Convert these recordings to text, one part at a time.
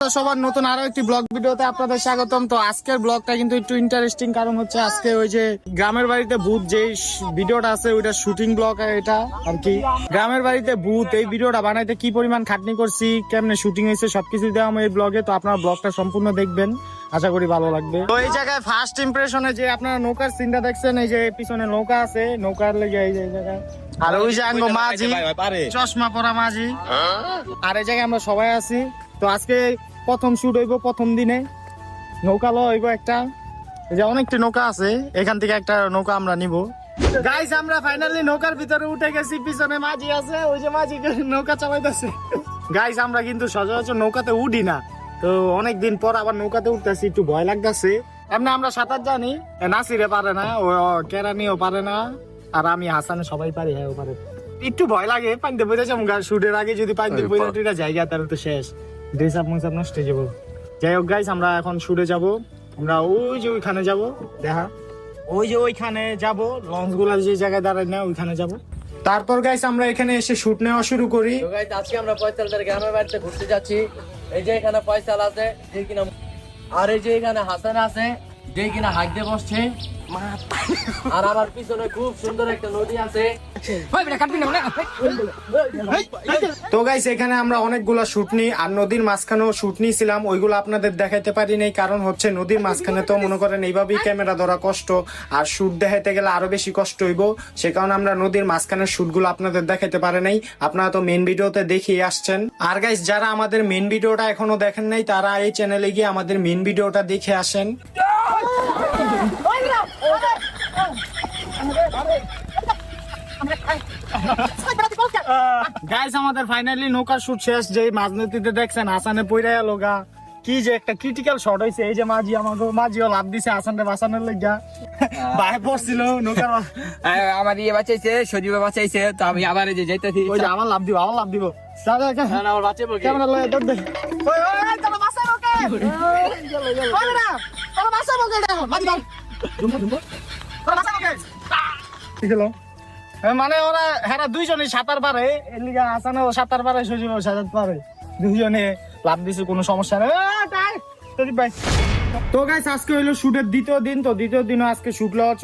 সবার নতুন আরো একটি ব্লগ ভিডিওতে আপনাদের স্বাগতম। তো আজকের ব্লগটা কিন্তু একটু ইন্টারেস্টিং, কারণ হচ্ছে আজকে ওই যে গ্রামের বাড়িতে ভূত যে ভিডিওটা আছে ওইটা শুটিং ব্লগ এটা আর কি। গ্রামের বাড়িতে ভূত এই ভিডিওটা বানাইতে কি পরিমাণ খাটনি করছি, কেমনে শুটিং হয়েছে সবকিছু দেওয়া এই ব্লগে। তো আপনারা ব্লগটা সম্পূর্ণ দেখবেন, আশা করি ভালো লাগবে। তো এই জায়গায় ফার্স্ট ইমপ্রেশনে যে আপনারা নৌকার সিনটা দেখছেন, এই যে পিছনে নৌকা আছে, নৌকার লেগে এই যে জায়গায়, আর ওই যে আঙ্গ মাঝি চশমা পরা মাঝি, আর এই জায়গায় আমরা সবাই আছি। তো আজকে প্রথম শুট হইব, প্রথম দিনে নৌকা হইব একটা, যে অনেকটা নৌকা আছে, এখান থেকে একটা নৌকা আমরা নিব। গাইস আমরা ফাইনালি নৌকার ভিতরে উঠে গেছি, পিছনে মাঝি আছে, ওই যে মাঝি নৌকা চালাইতেছে। গাইস আমরা কিন্তু সচরাচর নৌকাতে উঠি না, তো অনেকদিন পর আবার নৌকাতে উঠতেছি, একটু ভয় লাগতেছে। এমনি আমরা সাঁতার জানি, নাসিরে পারে না, ও কেরানিও পারে না, আর আমি হাসানে সবাই পারি, হ্যাঁ পারে। একটু ভয় লাগে পানিতে বইতেছে, শুটের আগে যদি পানিতে বইটা জায়গা তাহলে তো শেষ, ড্রেস আপ মুস আপ নষ্ট হয়ে যাবো। যাই হোক গাইস আমরা এখন শুটে যাব, আমরা ওই যে ওইখানে যাব, দেখা ওই যে ওইখানে যাব, লঞ্চ গুলা যে জায়গায় দাঁড়ায় না ওইখানে যাব। তারপর গাইস আমরা এখানে এসে শুট নেওয়া শুরু করি। তো গাইস আজকে আমরা ফয়সালদের গ্রামের বাড়িতে ঘুরতে যাচ্ছি। এই যে এখানে ফয়সাল আছে, যে কিনা, আর এই যে এখানে হাসান আছে, যে কিনা হাইতে বসছে, আর আমার পিছনে খুব সুন্দর একটা নদী আছে। তো গাইস এখানে আমরা অনেকগুলা শুট নিই, আর নদীর মাঝখানেও শুট নিয়েছিলাম, ওইগুলো আপনাদের দেখাইতে পারি নাই, কারণ হচ্ছে নদীর মাঝখানে তো মনে করেন এইভাবেই ক্যামেরা ধরা কষ্ট, আর শুট দেখাইতে গেলে আরো বেশি কষ্ট হইব, সে কারণে আমরা নদীর মাঝখানের শুটগুলো আপনাদের দেখাইতে পারি নাই। আপনারা তো মেন ভিডিওতে দেখিয়ে আসছেন। আর গাইস যারা আমাদের মেন ভিডিওটা এখনো দেখেন নাই, তারা এই চ্যানেলে গিয়ে আমাদের মেন ভিডিওটা দেখে আসেন। গাইস আমাদের ফাইনালি নৌকার শুট শেষ। যে মাঝ নদীতে দেখছেন হাসানে পইরা গেল গা, কি যে একটা ক্রিটিক্যাল শট হইছে। এই যে মাঝি আমাকে মাঝিও লাভ দিছে হাসানরে বাঁচানোর লাগা, বাইরে পড়ছিল নৌকার, আমার ইয়ে বাঁচাইছে, সজীবে বাঁচাইছে, তো আমি আবার এই যে যাইতেছি। ওই যে আমার লাভ দিব, আমার লাভ দিব। আমার বাঁচাবো কি? ক্যামেরা লয়ে দৌড় দে। ওই ওই তোরা বাঁচাবো কে? ওই না তোরা বাঁচাবো কে? মাঝি ধর, তোরা বাঁচাবো কে? ঠিক হলো। মানে ওরা হেরা দুইজনই সাঁতার পারে, এর লিগা হাসানও সাঁতার পারে, সজীবও সাঁতার পারে, দুইজনে লাভ দিছে, কোনো সমস্যা নেই। তো গাইস আজকে হইলো শুটের দ্বিতীয় দিন। তো দ্বিতীয় দিনও আজকে শুট লওয়া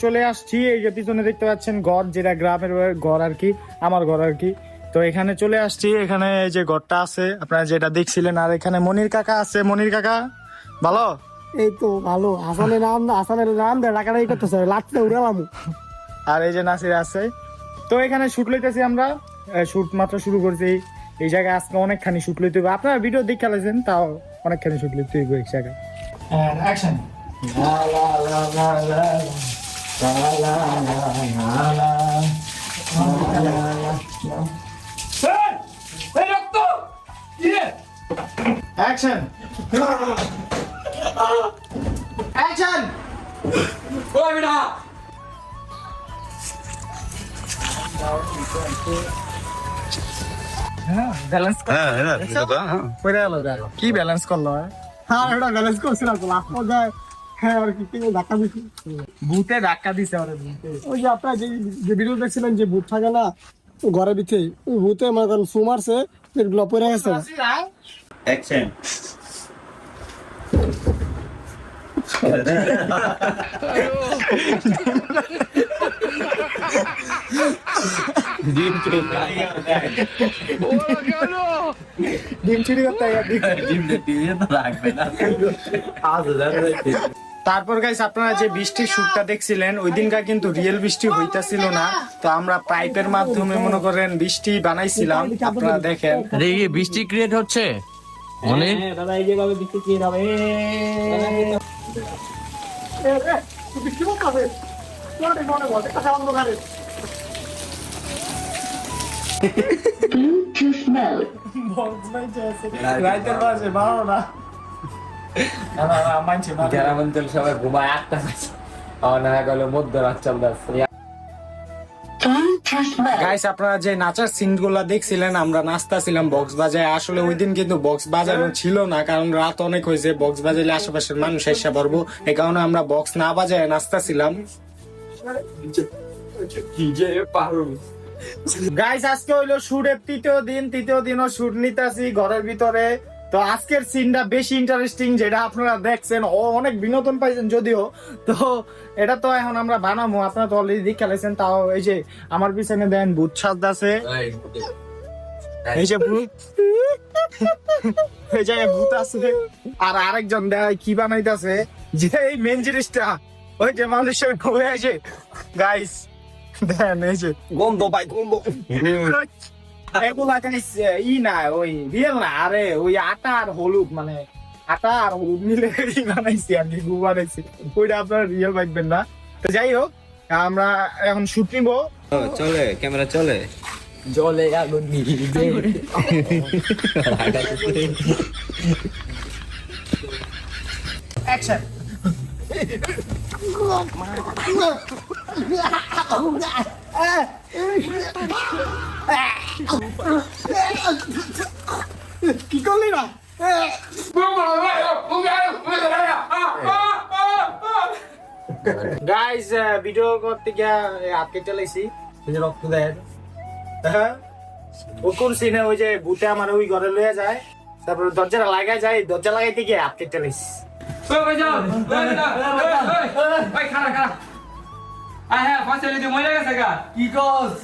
চলে আসছি। এই যে পিছনে দেখতে পাচ্ছেন ঘর, যেটা গ্রামের ঘর আর কি, আমার ঘর আর কি। তো এখানে চলে আসছি, এখানে এই যে ঘরটা আছে আপনারা যেটা দেখছিলেন, আর এখানে মনির কাকা আছে। মনির কাকা ভালো? এই তো ভালো। হাসানের নাম দেয় টাকাটাই করতেছে, লাগতে উড়ালাম। আর এই যে নাসির আছে। তো এখানে শুট লইতেছি আমরা, শুট মাত্র শুরু করছি। এই জায়গায় আজকে অনেকখানি শুট লইতে হবে, আপনারা ভিডিও দেখে খেলেছেন, তাও অনেকখানি শুট লইতে হবে এই জায়গায়। অ্যাকশন। অ্যাকশন। অ্যাকশন। ওই বেটা কি ব্যালেন্স করলো? হ্যাঁ এটা ব্যালেন্স করছিল তো লাস্ট পর্যায়ে। হ্যাঁ আর কি ধাক্কা দিচ্ছি, ভূতে ধাক্কা দিছে। ওই যে আপনার যে ভিডিও দেখছিলেন যে ভূত থাকে না ঘরের ভিতরে, ওই ভূতে মনে করেন ফু মারছে, পেটগুলো পড়ে গেছে। Action. ডিম চুরি করতে তারপর গাইস আপনারা যে বৃষ্টির শুটটা দেখছিলেন, ওই দিনকার কিন্তু রিয়েল বৃষ্টি হইতাছিল না, তো আমরা পাইপের মাধ্যমে মনে করেন বৃষ্টি বানাইছিলাম, আপনারা দেখেন। বৃষ্টি ক্রিয়েট হচ্ছে অনেক। দাদা এই যেভাবে বৃষ্টি কি হবে, বৃষ্টি করতে রাইতের বাজে 12টা। মানছে গ্রামাঞ্চল সবাই ঘুমায় 8টা বাজে, না গেল মধ্যরাত চলতেছে। গাইস আপনারা যে নাচার সিন গুলা দেখছিলেন, আমরা নাচতাছিলাম বক্স বাজায়। আসলে ওই দিন কিন্তু বক্স বাজানো ছিল না, কারণ রাত অনেক হয়েছে, বক্স বাজাইলে আশেপাশের মানুষ এসে পড়বো, এই কারণে আমরা বক্স না বাজায় নাচতাছিলাম। গাইস আজকে হইলো শুটের তৃতীয় দিনও শুট নিতেছি ঘরের ভিতরে। তো তো আজকের সিনটা বেশি ইন্টারেস্টিং, যেটা আপনারা দেখছেন ও অনেক বিনোদন পাইছেন যদিও, তো এটা তো এখন আমরা বানাবো, আপনারা তো অলরেডি দেখে খেলেছেন। তাও এই যে আমার পিছনে দেন ভূত সাজদাছে, এই যে ভূত, এই জায়গায় ভূত আছে, আর আরেকজন দেখ কি বানাইতেছে, যে এই মেন জিনিসটা ওই যে মানুষের হয়ে আছে গাইস, দেন এই যে গন্ধ ভাই গন্ধ। এগুলা গাইস ই না ওই রিয়েল না, আরে ওই আটা আর হলুদ, মানে আটা আর হলুদ মিলে বানাইছি আর কি, গু বানাইছি, ওইটা আপনারা রিয়েল ভাববেন না। তো যাই হোক, আমরা এখন শুট নিবো। চলে ক্যামেরা চলে জলে আগুন নিবে। অ্যাকশন। কি করলি না? গাইস ভিডিও করতে গিয়া আটকে চলেছি, এই যে রক্ত দেয়, হ্যাঁ ও কোন সিনে ওই যে ভূতে আমার ওই ঘরে লয়ে যায়, তারপরে দরজাটা লাগাই যায়, দরজা লাগাইতে গিয়ে আটকে চলেছি। কি কস?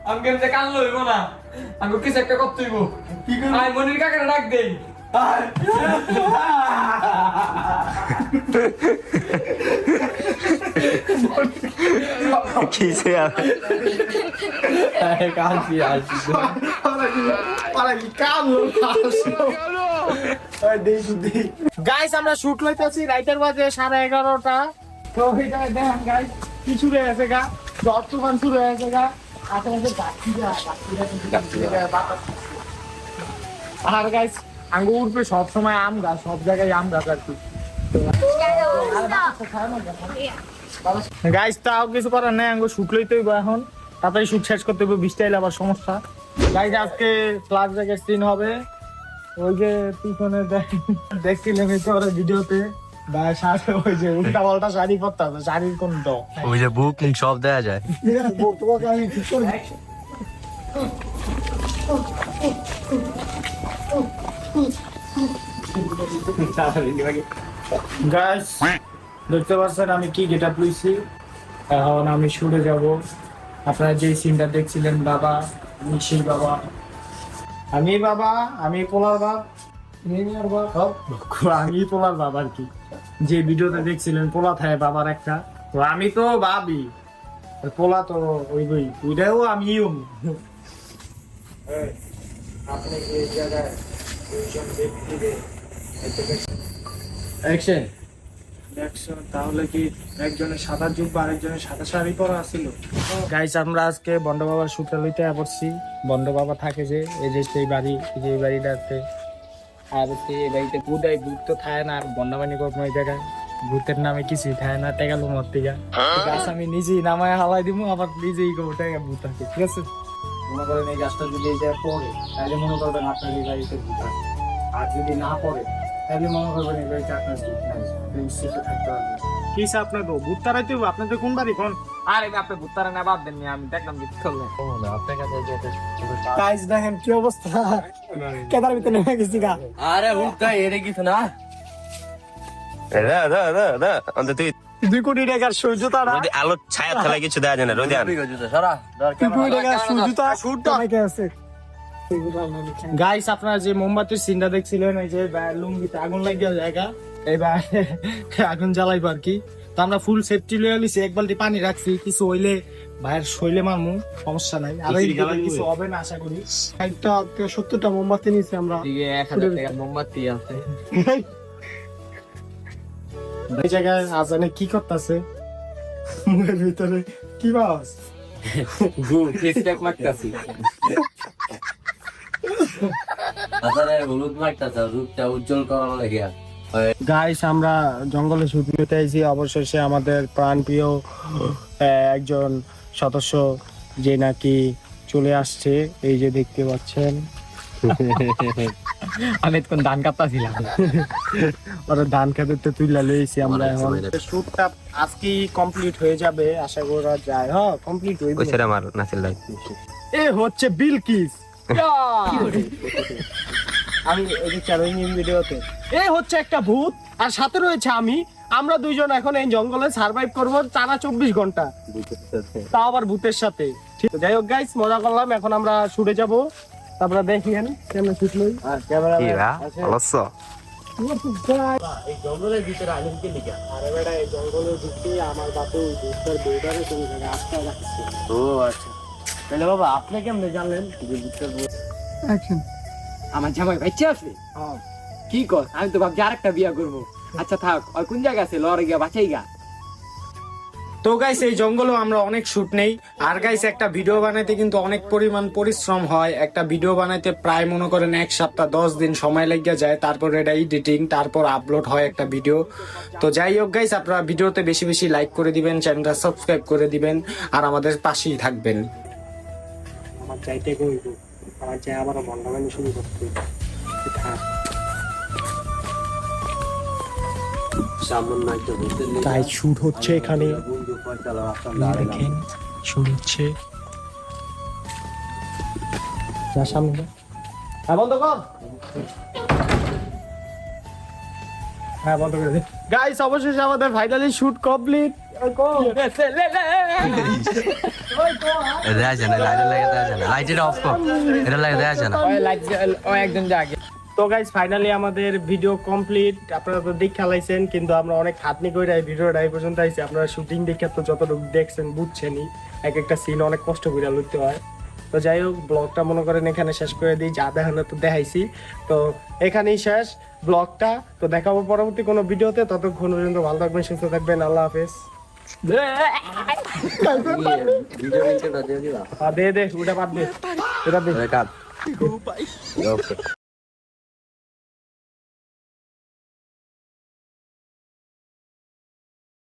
আমি কেমন কান লইব না, আমি কিছু একটা করতে হইব। আমি মনির কাকারে ডাক দেই। কিসে গাইস আমরা শুট লইতেছি, রাইতের বাজে 11:30। তো এইটা দেখেন গাইস কি শুরু হয়েছে গা, ঝড় তুফান শুরু হয়েছে গা, আশেপাশে আর গাইস আঙ্গুর উঠবে সব সময় আম গাছ, সব জায়গায় আম গাছ আর কি। গাইস তাও কিছু করার নেই, আঙ্গুর শুট লইতে হইব এখন, তাড়াতাড়ি শুট শেষ করতে হইব, বৃষ্টি আইলে আবার সমস্যা। গাইস আজকে ফ্ল্যাশ ব্যাকের সিন হবে, ওই যে পিছনে দেখছিলেন ভিডিওতে, ওই যে উল্টা পাল্টা শাড়ি পরতে হবে, শাড়ির কোন তো ওই যে বুক সব দেয়া যায়। তোমাকে আমি ঠিক করে গাইস দেখতে পাচ্ছেন আমি কি গেটআপ লইছি, এখন আমি শুটে যাব। আপনারা যে সিনটা দেখছিলেন বাবা, আমি সেই বাবা, আমি বাবা, আমি পোলার বাপ, আমি পোলার বাবা আর কি। যে ভিডিওতে দেখছিলেন পোলা থাকে বাবার একটা, তো আমি তো ভাবি পোলা তো ওই বই ওইটাও আমিও। আপনি এই জায়গায় দুইজন ব্যক্তিকে অ্যাকশন। দেখছো তাহলে কি একজনের সাদা জুব্বা আরেকজনের সাদা শাড়ি পরা ছিল। গাইস আমরা আজকে বন্ড বাবার শুটে লইতে পড়ছি, বন্ড বাবা থাকে যে এই যে সেই বাড়ি, এই যে এই বাড়িটাতে, আর হচ্ছে এই বাড়িতে ভূত তো থাকে না, আর বন্ডাবানি করবো এই জায়গায়, ভূতের নামে কিছুই থাকে না, টেকালো মর্তিকা গাছ আমি নিজেই নামায় হালাই দিব, আবার নিজেই করবো টেকা ভূত থাকে, ঠিক আছে। মনে করেন এই গাছটা যদি এই জায়গায় পড়ে তাহলে মনে করবেন আপনার এই বাড়িতে ভূত আছে, আর যদি না পড়ে তাহলে মনে করবেন এই বাড়িতে আপনার ভূত নাই, নিশ্চিত থাকতে পারবেন। কি আপনার ভূত তারাইতে হবে, আপনাদের কোন বাড়ি কোন? আর আপনি ভূত তারা না বাদ দেন, আমি দেখলাম ভূত করলেন। গাইস দেখেন কি অবস্থা, কেদার ভিতরে নেমে গেছি গা। আরে উঠতা এরে কিছু না। অন্তত 2 কোটি টাকার সূর্য তারা, আলো ছায়া থালা কিছু দেয়া যায় না, রোদে সারা 2 কোটি টাকার সূর্য তারা শুটটা অনেকে আছে। গাইস আপনারা যে মোমবাতির সিনটা দেখছিলেন, ওই যে লুঙ্গিতে আগুন লাগিয়ে জায়গা, এইবার আগুন জ্বালাইবো আর কি। তো আমরা ফুল সেফটি লয়ে লিছি, 1 বালতি পানি রাখছি, কিছু হইলে ভাইয়ের শৈলে মারমু, সমস্যা নাই, আর এই কিছু হবে না আশা করি। একটা 70টা মোমবাতি নিয়েছি আমরা। দিকে 1000 টাকা মোমবাতি আছে। এই জায়গায় আজানে কি করতেছে মুখের ভিতরে কি বাস ফেসপ্যাক মাখতাছি। আরে হলুদ মাখতাছে রূপটা উজ্জ্বল করার লাগিয়া। গাইস আমরা জঙ্গলে শুট নিতে আইছি, অবশেষে আমাদের প্রাণপ্রিয় একজন সদস্য যে নাকি চলে আসছে, এই যে দেখতে পাচ্ছেন। আমি তো ধান কাটতাছিলাম, ওরা ধান খেতে তুইলা লইছি আমরা। এখন শুটটা আজকেই কমপ্লিট হয়ে যাবে আশা করা যায়, হ্যাঁ কমপ্লিট হয়ে আমার নাসিল ভাই। এ হচ্ছে বিলকিস আমি এই যে চ্যালেঞ্জিং ভিডিওতে এ হচ্ছে একটা ভূত আর সাথে রয়েছে আমরা দুইজন এখন এই জঙ্গলে সার্ভাইভ করবো টানা 24 ঘন্টা তাও আবার ভূতের সাথে। ঠিক যাই হোক গাইস, মজা করলাম। এখন আমরা শুটে যাব, তারপরে দেখি কেমন শুট লই। ক্যামেরা কি ভা অলস এই জঙ্গলের ভিতরে আলিম কে লিখা আরে বেটা, এই জঙ্গলের ভিতরে আমার বাপে ওই ভূতটার বউটারে কোন জায়গায় আটকা রাখছে। ও আচ্ছা, তাহলে বাবা আপনি কেমনে জানলেন যে ভূতের বউ? আমার জামাই বাচ্চা আছে কি কর? আমি তো ভাবছি আরেকটা বিয়া করবো। আচ্ছা থাক, ওই কোন জায়গা আছে লড়ে গিয়া বাঁচাই গা। তো গাইস এই জঙ্গলেও আমরা অনেক শুট নেই। আর গাইস একটা ভিডিও বানাইতে কিন্তু অনেক পরিমাণ পরিশ্রম হয়। একটা ভিডিও বানাইতে প্রায় মনে করেন 1 সপ্তাহ 10 দিন সময় লেগে যায়, তারপর এটা এডিটিং, তারপর আপলোড হয় একটা ভিডিও। তো যাই হোক গাইস, আপনারা ভিডিওতে বেশি বেশি লাইক করে দিবেন, চ্যানেলটা সাবস্ক্রাইব করে দিবেন আর আমাদের পাশেই থাকবেন। আমার চাইতে কইব, আমার চাই আবার মনটা মানে শুরু করতে। তাই শুট হচ্ছে এখানে, দেখেন শুট হচ্ছে। যা সামনে, হ্যাঁ বন্ধ কর, হ্যাঁ বন্ধ করে দে। গাইস অবশেষে আমাদের ফাইনালি শুট কমপ্লিট। দেয়া যায় না, লাইট লাগে দেয়া যায় না, লাইটটা অফ কর, এটা লাগে দেয়া যায় না। ও একজন যাকে তো গাইস ফাইনালি আমাদের ভিডিও কমপ্লিট। আপনারা তো দেখ খেলাইছেন, কিন্তু আমরা অনেক খাটনি করে এই ভিডিওটা এই পর্যন্ত আইছি। আপনারা শুটিং দেখে তো যতটুকু দেখছেন বুঝছেনই, এক একটা সিন অনেক কষ্ট করে লইতে হয়। তো যাই হোক, ব্লগটা মনে করেন এখানে শেষ করে দিই। যা দেখানো তো দেখাইছি, তো এখানেই শেষ ব্লগটা। তো দেখাবো পরবর্তী কোনো ভিডিওতে। ততক্ষণ পর্যন্ত ভালো থাকবেন, সুস্থ থাকবেন, আল্লাহ হাফেজ। দে দে, ওটা বাদ দে, এটা দে।